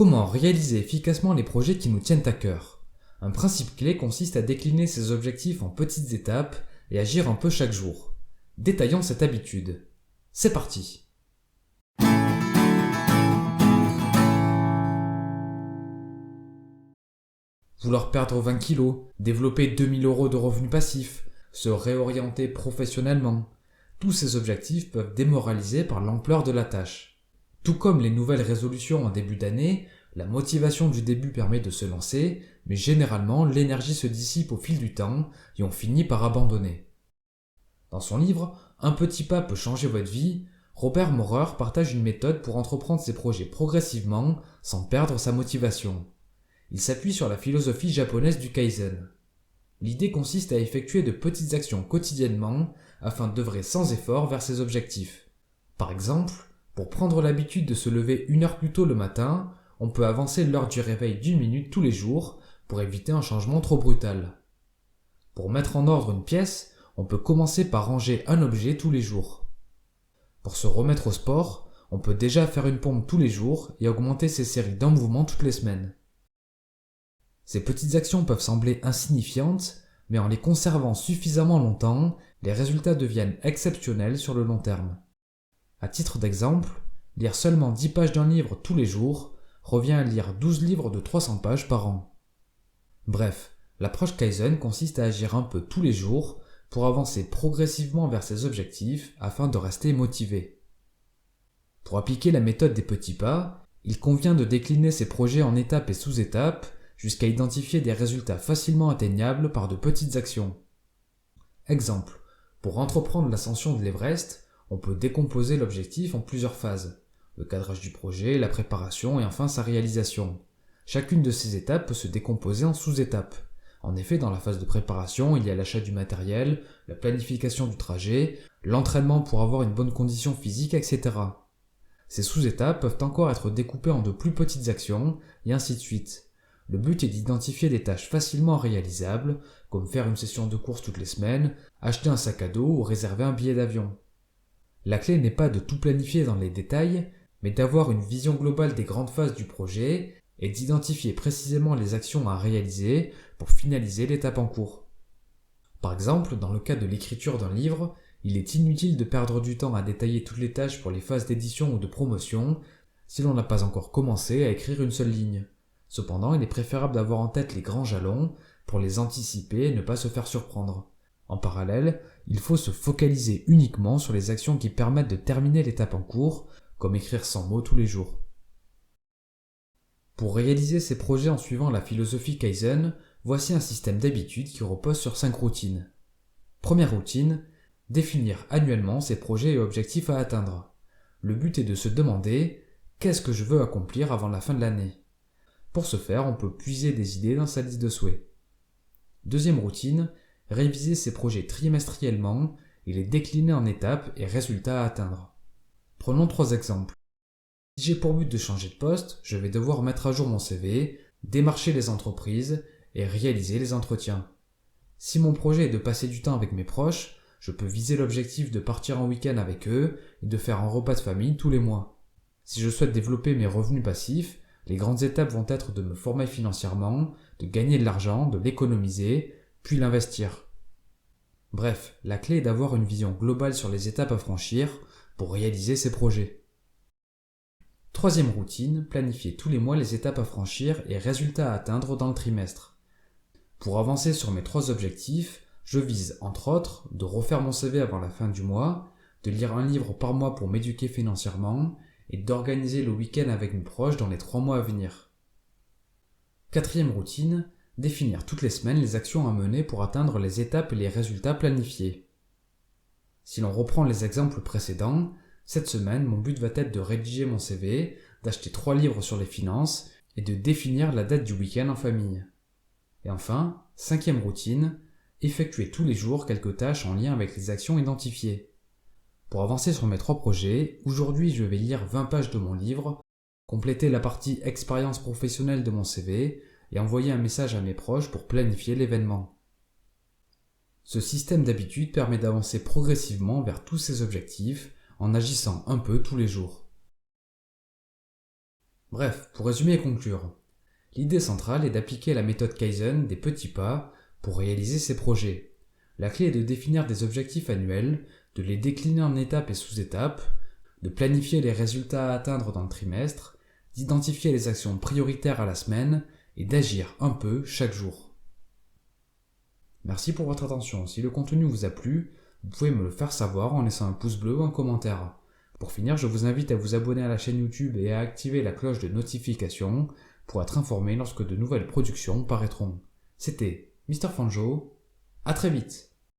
Comment réaliser efficacement les projets qui nous tiennent à cœur? Un principe clé consiste à décliner ses objectifs en petites étapes et agir un peu chaque jour. Détaillons cette habitude. C'est parti! Vouloir perdre 20 kilos, développer 2000 € de revenus passifs, se réorienter professionnellement. Tous ces objectifs peuvent démoraliser par l'ampleur de la tâche. Tout comme les nouvelles résolutions en début d'année, la motivation du début permet de se lancer, mais généralement l'énergie se dissipe au fil du temps et on finit par abandonner. Dans son livre « Un petit pas peut changer votre vie », Robert Maurer partage une méthode pour entreprendre ses projets progressivement sans perdre sa motivation. Il s'appuie sur la philosophie japonaise du Kaizen. L'idée consiste à effectuer de petites actions quotidiennement afin d'œuvrer sans effort vers ses objectifs. Par exemple, pour prendre l'habitude de se lever 1 heure plus tôt le matin, on peut avancer l'heure du réveil d'1 minute tous les jours pour éviter un changement trop brutal. Pour mettre en ordre une pièce, on peut commencer par ranger un objet tous les jours. Pour se remettre au sport, on peut déjà faire une pompe tous les jours et augmenter ses séries d'un mouvement toutes les semaines. Ces petites actions peuvent sembler insignifiantes, mais en les conservant suffisamment longtemps, les résultats deviennent exceptionnels sur le long terme. À titre d'exemple, lire seulement 10 pages d'un livre tous les jours revient à lire 12 livres de 300 pages par an. Bref, l'approche Kaizen consiste à agir un peu tous les jours pour avancer progressivement vers ses objectifs afin de rester motivé. Pour appliquer la méthode des petits pas, il convient de décliner ses projets en étapes et sous-étapes jusqu'à identifier des résultats facilement atteignables par de petites actions. Exemple, pour entreprendre l'ascension de l'Everest, on peut décomposer l'objectif en plusieurs phases. Le cadrage du projet, la préparation et enfin sa réalisation. Chacune de ces étapes peut se décomposer en sous-étapes. En effet, dans la phase de préparation, il y a l'achat du matériel, la planification du trajet, l'entraînement pour avoir une bonne condition physique, etc. Ces sous-étapes peuvent encore être découpées en de plus petites actions, et ainsi de suite. Le but est d'identifier des tâches facilement réalisables, comme faire une session de course toutes les semaines, acheter un sac à dos ou réserver un billet d'avion. La clé n'est pas de tout planifier dans les détails, mais d'avoir une vision globale des grandes phases du projet et d'identifier précisément les actions à réaliser pour finaliser l'étape en cours. Par exemple, dans le cas de l'écriture d'un livre, il est inutile de perdre du temps à détailler toutes les tâches pour les phases d'édition ou de promotion si l'on n'a pas encore commencé à écrire une seule ligne. Cependant, il est préférable d'avoir en tête les grands jalons pour les anticiper et ne pas se faire surprendre. En parallèle, il faut se focaliser uniquement sur les actions qui permettent de terminer l'étape en cours, comme écrire 100 mots tous les jours. Pour réaliser ces projets en suivant la philosophie Kaizen, voici un système d'habitudes qui repose sur 5 routines. Première routine, définir annuellement ses projets et objectifs à atteindre. Le but est de se demander « Qu'est-ce que je veux accomplir avant la fin de l'année ?» Pour ce faire, on peut puiser des idées dans sa liste de souhaits. Deuxième routine, réviser ses projets trimestriellement et les décliner en étapes et résultats à atteindre. Prenons 3 exemples. Si j'ai pour but de changer de poste, je vais devoir mettre à jour mon CV, démarcher les entreprises et réaliser les entretiens. Si mon projet est de passer du temps avec mes proches, je peux viser l'objectif de partir en week-end avec eux et de faire un repas de famille tous les mois. Si je souhaite développer mes revenus passifs, les grandes étapes vont être de me former financièrement, de gagner de l'argent, de l'économiser, puis l'investir. Bref, la clé est d'avoir une vision globale sur les étapes à franchir pour réaliser ses projets. Troisième routine, planifier tous les mois les étapes à franchir et résultats à atteindre dans le trimestre. Pour avancer sur mes 3 objectifs, je vise, entre autres, de refaire mon CV avant la fin du mois, de lire un livre par mois pour m'éduquer financièrement et d'organiser le week-end avec mes proches dans les 3 mois à venir. Quatrième routine, définir toutes les semaines les actions à mener pour atteindre les étapes et les résultats planifiés. Si l'on reprend les exemples précédents, cette semaine, mon but va être de rédiger mon CV, d'acheter 3 livres sur les finances et de définir la date du week-end en famille. Et enfin, 5e routine, effectuer tous les jours quelques tâches en lien avec les actions identifiées. Pour avancer sur mes 3 projets, aujourd'hui je vais lire 20 pages de mon livre, compléter la partie expérience professionnelle de mon CV et envoyer un message à mes proches pour planifier l'événement. Ce système d'habitude permet d'avancer progressivement vers tous ces objectifs en agissant un peu tous les jours. Bref, pour résumer et conclure, l'idée centrale est d'appliquer la méthode Kaizen des petits pas pour réaliser ses projets. La clé est de définir des objectifs annuels, de les décliner en étapes et sous-étapes, de planifier les résultats à atteindre dans le trimestre, d'identifier les actions prioritaires à la semaine et d'agir un peu chaque jour. Merci pour votre attention. Si le contenu vous a plu, vous pouvez me le faire savoir en laissant un pouce bleu ou un commentaire. Pour finir, je vous invite à vous abonner à la chaîne YouTube et à activer la cloche de notification pour être informé lorsque de nouvelles productions paraîtront. C'était Mr. Fanjo, à très vite.